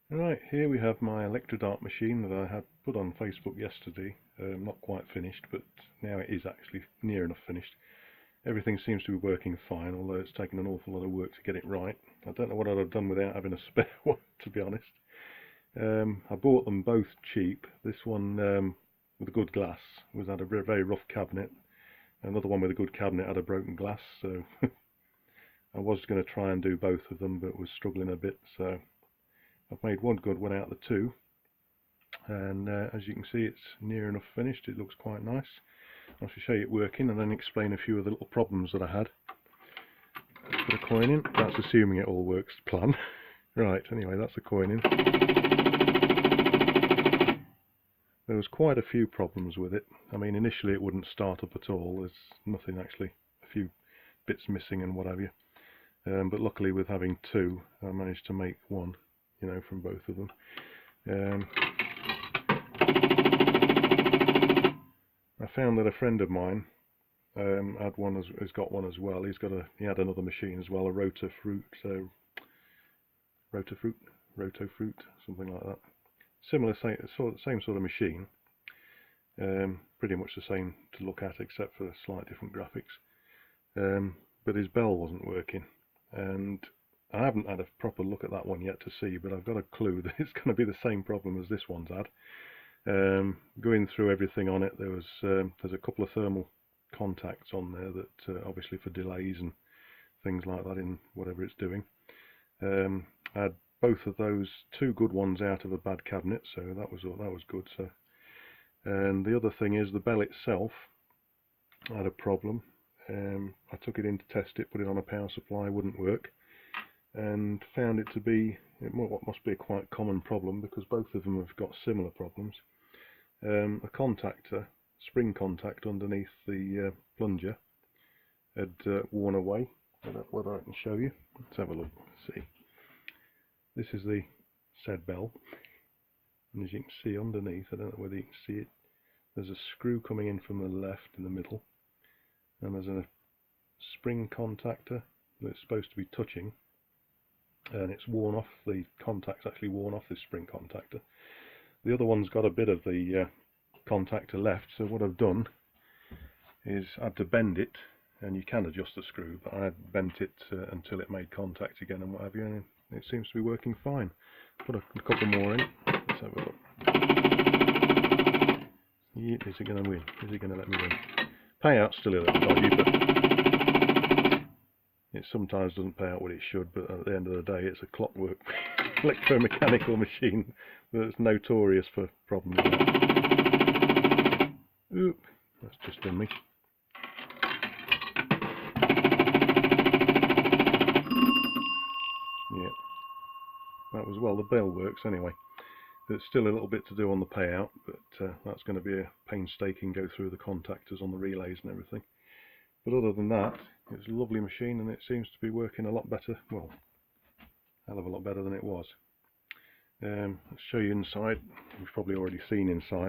Right, here we have my Electrodart machine that I had put on Facebook yesterday. Not quite finished, but now it is actually near enough finished. Everything seems to be working fine, although it's taken an awful lot of work to get it right. I don't know what I'd have done without having a spare one, to be honest. I bought them both cheap. This one with a good glass had a very rough cabinet. Another one with a good cabinet had a broken glass, so I was going to try and do both of them, but was struggling a bit, so I've made one good one out of the two, and as you can see, it's near enough finished. It looks quite nice. I shall show you it working and then explain a few of the little problems that I had. Put a coin in. That's assuming it all works to plan. Right, anyway, that's the coin in. There was quite a few problems with it. I mean, initially it wouldn't start up at all. There's nothing actually, a few bits missing and what have you. But luckily, with having two, I managed to make one, you know, from both of them. I found that a friend of mine has got one as well. He had another machine as well, a Rotofruit, something like that. Similar, same sort of machine. Pretty much the same to look at, except for slight different graphics. But his bell wasn't working, and I haven't had a proper look at that one yet to see, but I've got a clue that it's going to be the same problem as this one's had. Going through everything on it, there's a couple of thermal contacts on there that obviously for delays and things like that in whatever it's doing. I had both of those, two good ones out of a bad cabinet, so that was good. So, and the other thing is the bell itself had a problem. I took it in to test it, put it on a power supply, wouldn't work, and found it to be what must be a quite common problem, because both of them have got similar problems. A contactor, spring contact underneath the plunger had worn away. I don't know whether I can show you. Let's have a look. See, this is the said bell, and as you can see underneath, I don't know whether you can see it, there's a screw coming in from the left in the middle, and there's a spring contactor that's supposed to be touching, and it's worn off. The contact's actually worn off this spring contactor. The other one's got a bit of the contactor left, so what I've done is I had to bend it, and you can adjust the screw, but I had bent it until it made contact again and what have you, and it seems to be working fine. Put a couple more in. Let's have a look. Is it going to win? Is it going to let me win? Payout's still a little dodgy, but it sometimes doesn't pay out what it should, but at the end of the day, it's a clockwork electromechanical machine that's notorious for problems. Oop, that's just done me. Yeah, that was, well, the bell works anyway. There's still a little bit to do on the payout, but that's going to be a painstaking go through the contactors on the relays and everything. But other than that, it's a lovely machine, and it seems to be working a lot better, well, a hell of a lot better than it was. Let's show you inside. You've probably already seen inside.